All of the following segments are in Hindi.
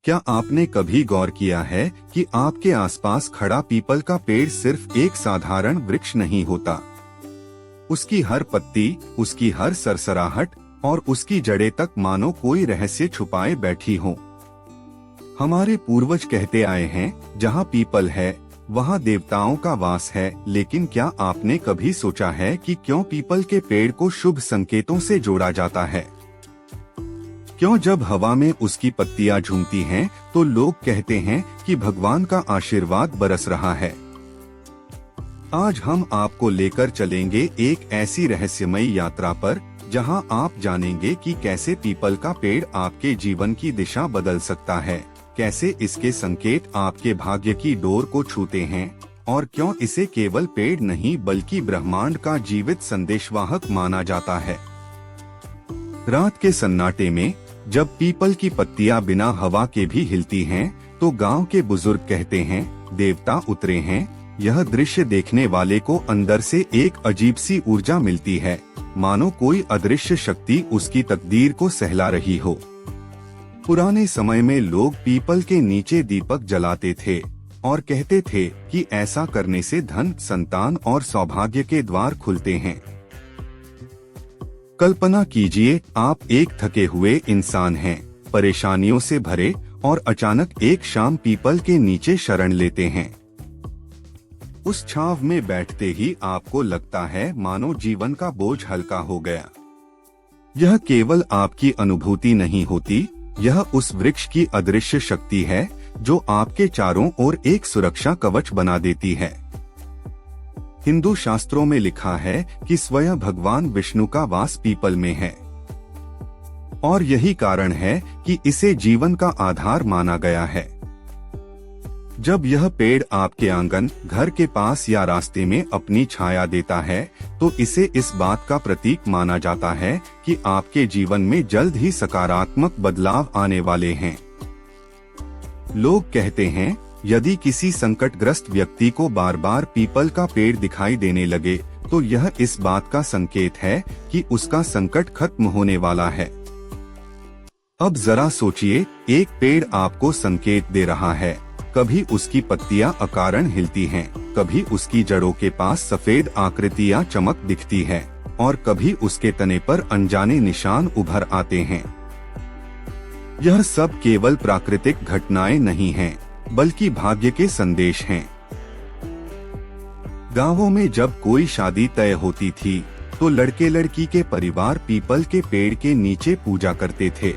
क्या आपने कभी गौर किया है कि आपके आसपास खड़ा पीपल का पेड़ सिर्फ एक साधारण वृक्ष नहीं होता। उसकी हर पत्ती, उसकी हर सरसराहट और उसकी जड़ें तक मानो कोई रहस्य छुपाए बैठी हो। हमारे पूर्वज कहते आए हैं, जहाँ पीपल है वहाँ देवताओं का वास है। लेकिन क्या आपने कभी सोचा है कि क्यों पीपल के पेड़ को शुभ संकेतों से जोड़ा जाता है? क्यों जब हवा में उसकी पत्तियां झूमती हैं, तो लोग कहते हैं कि भगवान का आशीर्वाद बरस रहा है। आज हम आपको लेकर चलेंगे एक ऐसी रहस्यमयी यात्रा पर, जहां आप जानेंगे कि कैसे पीपल का पेड़ आपके जीवन की दिशा बदल सकता है, कैसे इसके संकेत आपके भाग्य की डोर को छूते हैं और क्यों इसे केवल पेड़ नहीं बल्कि ब्रह्मांड का जीवित संदेशवाहक माना जाता है। रात के सन्नाटे में जब पीपल की पत्तियां बिना हवा के भी हिलती हैं, तो गांव के बुजुर्ग कहते हैं, देवता उतरे हैं। यह दृश्य देखने वाले को अंदर से एक अजीब सी ऊर्जा मिलती है, मानो कोई अदृश्य शक्ति उसकी तकदीर को सहला रही हो। पुराने समय में लोग पीपल के नीचे दीपक जलाते थे और कहते थे कि ऐसा करने से धन, संतान और सौभाग्य के द्वार खुलते हैं। कल्पना कीजिए, आप एक थके हुए इंसान हैं, परेशानियों से भरे, और अचानक एक शाम पीपल के नीचे शरण लेते हैं। उस छांव में बैठते ही आपको लगता है मानो जीवन का बोझ हल्का हो गया। यह केवल आपकी अनुभूति नहीं होती, यह उस वृक्ष की अदृश्य शक्ति है जो आपके चारों ओर एक सुरक्षा कवच बना देती है। हिंदू शास्त्रों में लिखा है कि स्वयं भगवान विष्णु का वास पीपल में है, और यही कारण है कि इसे जीवन का आधार माना गया है। जब यह पेड़ आपके आंगन, घर के पास या रास्ते में अपनी छाया देता है, तो इसे इस बात का प्रतीक माना जाता है कि आपके जीवन में जल्द ही सकारात्मक बदलाव आने वाले हैं। लोग कहते हैं, यदि किसी संकटग्रस्त व्यक्ति को बार बार पीपल का पेड़ दिखाई देने लगे, तो यह इस बात का संकेत है कि उसका संकट खत्म होने वाला है। अब जरा सोचिए, एक पेड़ आपको संकेत दे रहा है। कभी उसकी पत्तियां अकारण हिलती हैं, कभी उसकी जड़ों के पास सफेद आकृतियां चमक दिखती है, और कभी उसके तने पर अनजाने निशान उभर आते हैं। यह सब केवल प्राकृतिक घटनाएं नहीं हैं, बल्कि भाग्य के संदेश हैं। गांवों में जब कोई शादी तय होती थी, तो लड़के लड़की के परिवार पीपल के पेड़ के नीचे पूजा करते थे।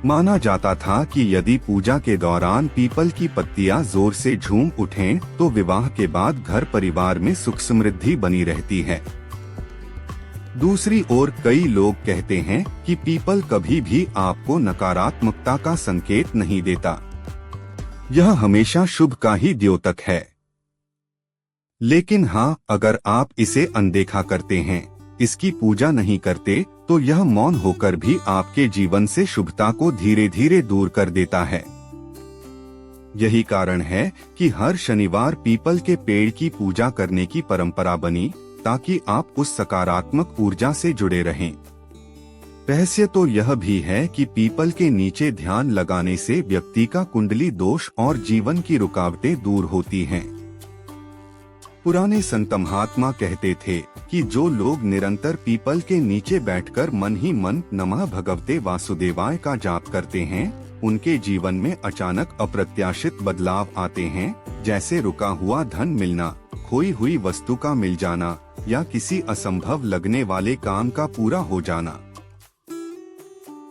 माना जाता था कि यदि पूजा के दौरान पीपल की पत्तियां जोर से झूम उठें, तो विवाह के बाद घर परिवार में सुख समृद्धि बनी रहती है। दूसरी ओर कई लोग कहते हैं कि पीपल कभी भी आपको नकारात्मकता का संकेत नहीं देता, यह हमेशा शुभ का ही द्योतक है। लेकिन हाँ, अगर आप इसे अनदेखा करते हैं, इसकी पूजा नहीं करते, तो यह मौन होकर भी आपके जीवन से शुभता को धीरे धीरे दूर कर देता है। यही कारण है कि हर शनिवार पीपल के पेड़ की पूजा करने की परंपरा बनी, ताकि आप उस सकारात्मक ऊर्जा से जुड़े रहें। रहस्य तो यह भी है कि पीपल के नीचे ध्यान लगाने से व्यक्ति का कुंडली दोष और जीवन की रुकावटें दूर होती हैं। पुराने संत महात्मा कहते थे कि जो लोग निरंतर पीपल के नीचे बैठकर मन ही मन नमः भगवते वासुदेवाय का जाप करते हैं, उनके जीवन में अचानक अप्रत्याशित बदलाव आते हैं, जैसे रुका हुआ धन मिलना, खोई हुई वस्तु का मिल जाना, या किसी असंभव लगने वाले काम का पूरा हो जाना।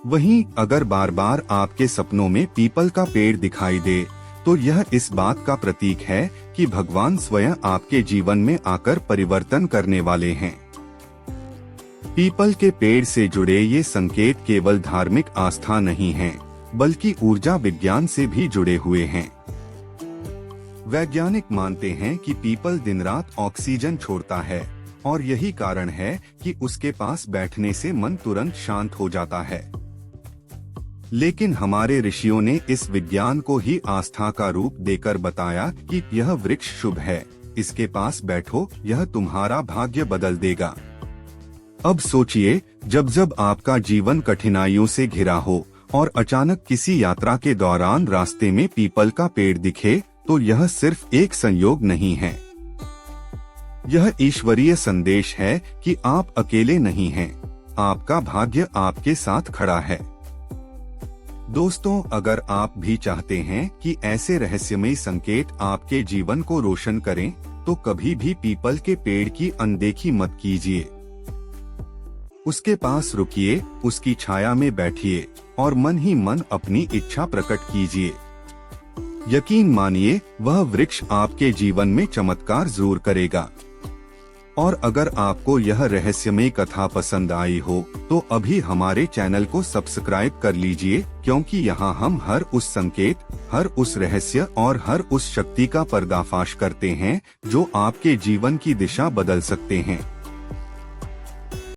वहीं अगर बार बार आपके सपनों में पीपल का पेड़ दिखाई दे, तो यह इस बात का प्रतीक है कि भगवान स्वयं आपके जीवन में आकर परिवर्तन करने वाले हैं। पीपल के पेड़ से जुड़े ये संकेत केवल धार्मिक आस्था नहीं हैं, बल्कि ऊर्जा विज्ञान से भी जुड़े हुए हैं। वैज्ञानिक मानते हैं कि पीपल दिन रात ऑक्सीजन छोड़ता है, और यही कारण है कि उसके पास बैठने से मन तुरंत शांत हो जाता है। लेकिन हमारे ऋषियों ने इस विज्ञान को ही आस्था का रूप देकर बताया कि यह वृक्ष शुभ है, इसके पास बैठो, यह तुम्हारा भाग्य बदल देगा। अब सोचिए, जब जब आपका जीवन कठिनाइयों से घिरा हो और अचानक किसी यात्रा के दौरान रास्ते में पीपल का पेड़ दिखे तो यह सिर्फ एक संयोग नहीं है। यह ईश्वरीय संदेश है कि आप अकेले नहीं हैं। आपका भाग्य आपके साथ खड़ा है। दोस्तों, अगर आप भी चाहते हैं कि ऐसे रहस्यमयी संकेत आपके जीवन को रोशन करें, तो कभी भी पीपल के पेड़ की अनदेखी मत कीजिए। उसके पास रुकिए, उसकी छाया में बैठिए और मन ही मन अपनी इच्छा प्रकट कीजिए। यकीन मानिए, वह वृक्ष आपके जीवन में चमत्कार जरूर करेगा। और अगर आपको यह रहस्यमय कथा पसंद आई हो तो अभी हमारे चैनल को सब्सक्राइब कर लीजिए, क्योंकि यहाँ हम हर उस संकेत, हर उस रहस्य और हर उस शक्ति का पर्दाफाश करते हैं जो आपके जीवन की दिशा बदल सकते हैं।